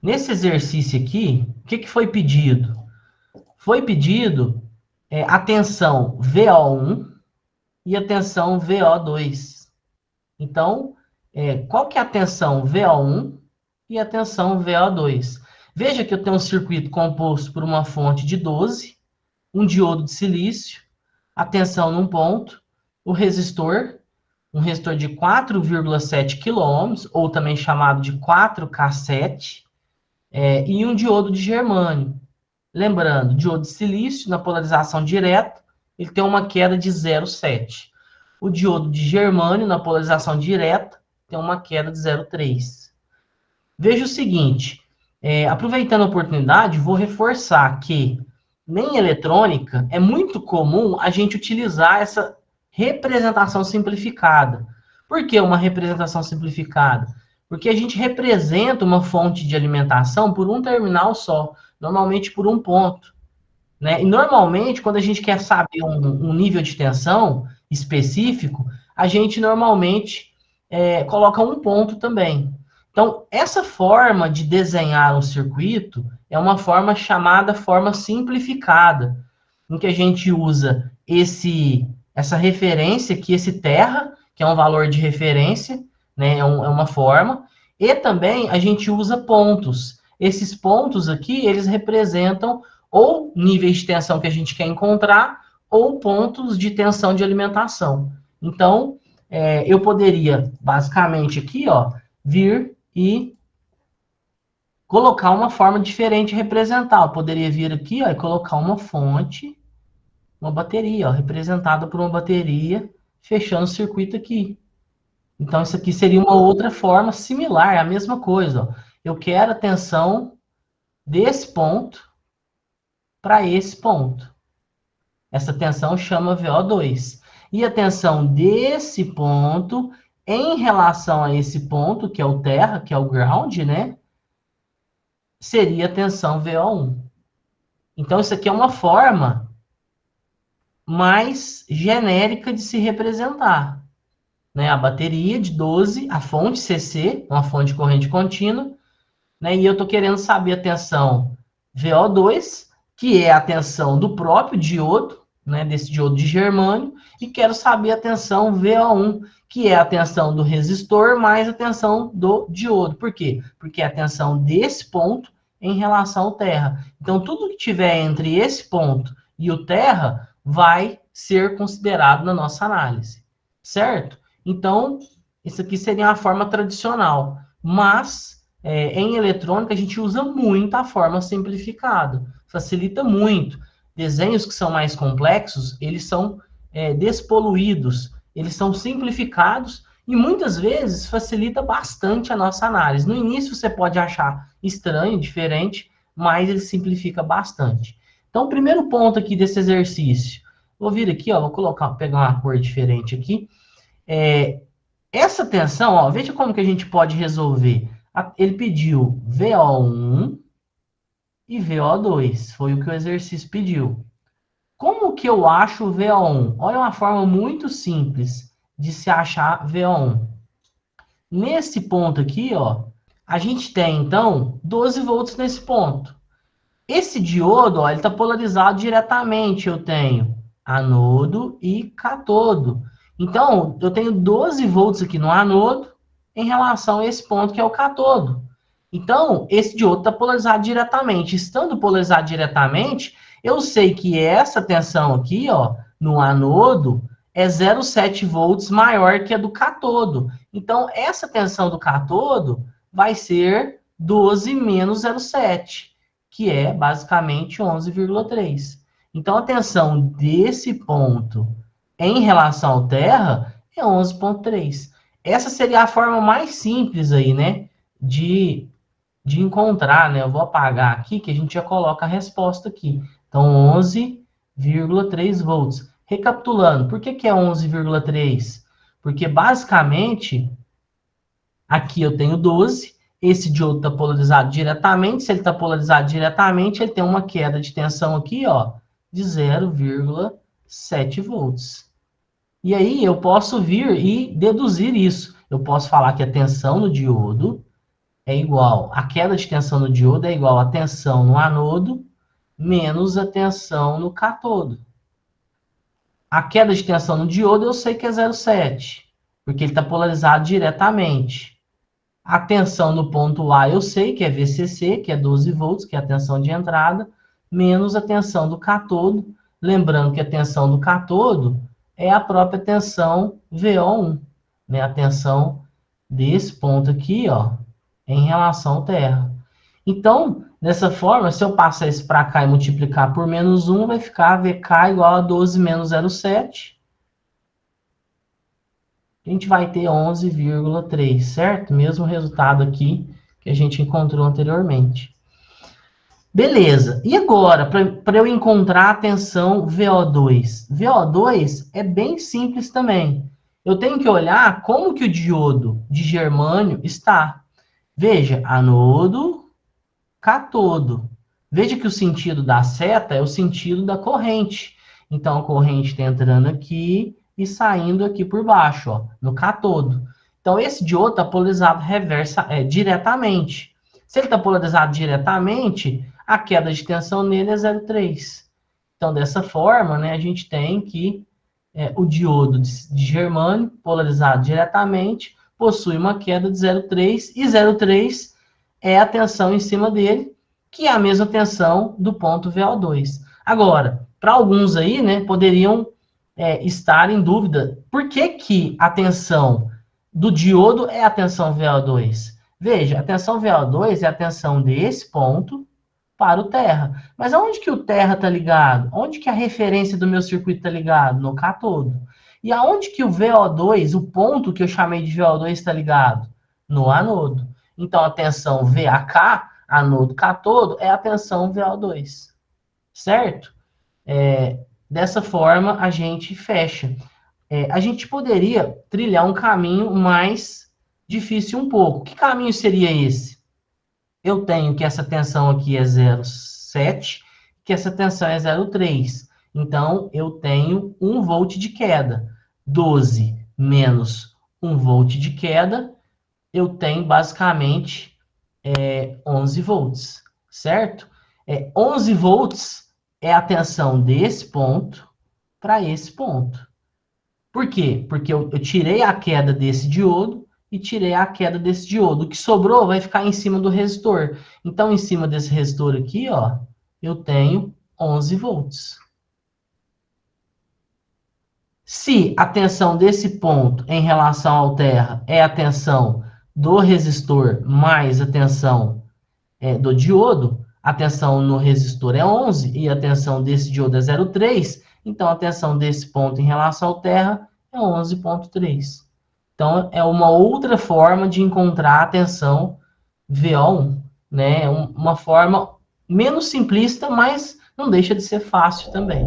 Nesse exercício aqui, o que foi pedido? Foi pedido a tensão VO1 e a tensão VO2. Então, qual que é a tensão VO1 e a tensão VO2? Veja que eu tenho um circuito composto por uma fonte de 12, um diodo de silício, a tensão num ponto, o resistor, um resistor de 4,7 kΩ, ou também chamado de 4K7, e um diodo de germânio. Lembrando, diodo de silício, na polarização direta, ele tem uma queda de 0,7. O diodo de germânio, na polarização direta, tem uma queda de 0,3. Veja o seguinte, aproveitando a oportunidade, vou reforçar que, em eletrônica, é muito comum a gente utilizar essa representação simplificada. Por que uma representação simplificada? Porque a gente representa uma fonte de alimentação por um terminal só, normalmente por um ponto. Né? E normalmente, quando a gente quer saber um nível de tensão específico, a gente normalmente coloca um ponto também. Então, essa forma de desenhar um circuito é uma forma chamada forma simplificada, em que a gente usa essa referência aqui, esse terra, que é um valor de referência, né, é uma forma, e também a gente usa pontos. Esses pontos aqui, eles representam ou níveis de tensão que a gente quer encontrar, ou pontos de tensão de alimentação. Então, eu poderia, basicamente aqui, ó, vir e colocar uma forma diferente de representar. Eu poderia vir aqui, ó, e colocar uma fonte, uma bateria, ó, representada por uma bateria, fechando o circuito aqui. Então, isso aqui seria uma outra forma similar, é a mesma coisa. Ó. Eu quero a tensão desse ponto para esse ponto. Essa tensão chama VO2. E a tensão desse ponto em relação a esse ponto, que é o terra, que é o ground, né? Seria a tensão VO1. Então, isso aqui é uma forma mais genérica de se representar. Né? A bateria de 12, a fonte CC, uma fonte de corrente contínua, né? E eu estou querendo saber a tensão VO2, que é a tensão do próprio diodo, né? Desse diodo de germânio, e quero saber a tensão VO1, que é a tensão do resistor mais a tensão do diodo. Por quê? Porque é a tensão desse ponto em relação ao terra. Então, tudo que tiver entre esse ponto e o terra vai ser considerado na nossa análise, certo? Então, isso aqui seria uma forma tradicional, mas em eletrônica a gente usa muito a forma simplificada, facilita muito. Desenhos que são mais complexos, eles são despoluídos, eles são simplificados e muitas vezes facilita bastante a nossa análise. No início você pode achar estranho, diferente, mas ele simplifica bastante. Então, o primeiro ponto aqui desse exercício, vou vir aqui, ó, pegar uma cor diferente aqui. Essa tensão, ó, veja como que a gente pode resolver. Ele pediu VO1 e VO2, foi o que o exercício pediu. Como que eu acho o VO1? Olha uma forma muito simples de se achar VO1. Nesse ponto aqui, ó, a gente tem, então, 12 volts nesse ponto. Esse diodo, ó, ele está polarizado diretamente. Eu tenho anodo e catodo. Então, eu tenho 12 volts aqui no anodo em relação a esse ponto que é o catodo. Então, esse diodo está polarizado diretamente. Estando polarizado diretamente, eu sei que essa tensão aqui, ó, no anodo, é 0,7 volts maior que a do catodo. Então, essa tensão do catodo vai ser 12 menos 0,7, que é basicamente 11,3. Então, a tensão desse ponto em relação ao terra é 11,3. Essa seria a forma mais simples aí, né, de encontrar, né? Eu vou apagar aqui que a gente já coloca a resposta aqui. Então, 11,3 volts. Recapitulando, por que é 11,3? Porque basicamente aqui eu tenho 12, esse diodo está polarizado diretamente, se ele está polarizado diretamente, ele tem uma queda de tensão aqui, ó, de 0,7 volts. E aí eu posso vir e deduzir isso. Eu posso falar que a tensão no diodo é igual, a queda de tensão no diodo é igual a tensão no anodo menos a tensão no cátodo. A queda de tensão no diodo eu sei que é 0,7, porque ele está polarizado diretamente. A tensão no ponto A eu sei que é VCC, que é 12 volts, que é a tensão de entrada, menos a tensão do cátodo. Lembrando que a tensão do cátodo é a própria tensão VO1, né? A tensão desse ponto aqui, ó, em relação à Terra. Então, dessa forma, se eu passar isso para cá e multiplicar por menos 1, vai ficar VK igual a 12 menos 0,7. A gente vai ter 11,3, certo? Mesmo resultado aqui que a gente encontrou anteriormente. Beleza. E agora, para eu encontrar a tensão VO2? VO2 é bem simples também. Eu tenho que olhar como que o diodo de germânio está. Veja, anodo, cátodo. Veja que o sentido da seta é o sentido da corrente. Então, a corrente está entrando aqui e saindo aqui por baixo, ó, no cátodo. Então, esse diodo está polarizado diretamente. Se ele está polarizado diretamente, a queda de tensão nele é 0,3. Então, dessa forma, né, a gente tem que o diodo de germânio, polarizado diretamente, possui uma queda de 0,3, e 0,3 é a tensão em cima dele, que é a mesma tensão do ponto VO2. Agora, para alguns aí, né, poderiam estar em dúvida, por que que a tensão do diodo é a tensão VO2? Veja, a tensão VO2 é a tensão desse ponto para o terra. Mas aonde que o terra está ligado? Onde que a referência do meu circuito está ligado? No cátodo. E aonde que o VO2, o ponto que eu chamei de VO2, está ligado? No anodo. Então, a tensão VAK, anodo cátodo, é a tensão VO2. Certo? Dessa forma, a gente fecha. A gente poderia trilhar um caminho mais difícil um pouco. Que caminho seria esse? Eu tenho que essa tensão aqui é 0,7, que essa tensão é 0,3. Então, eu tenho 1 volt de queda. 12 menos 1 volt de queda, eu tenho basicamente 11 volts, certo? 11 volts é a tensão desse ponto para esse ponto. Por quê? Porque eu tirei a queda desse diodo e tirei a queda desse diodo. O que sobrou vai ficar em cima do resistor. Então, em cima desse resistor aqui, ó, eu tenho 11 volts. Se a tensão desse ponto em relação ao terra é a tensão do resistor mais a tensão do diodo, a tensão no resistor é 11 e a tensão desse diodo é 0,3, então a tensão desse ponto em relação ao terra é 11,3. Então, é uma outra forma de encontrar a tensão VO1, né? Uma forma menos simplista, mas não deixa de ser fácil também.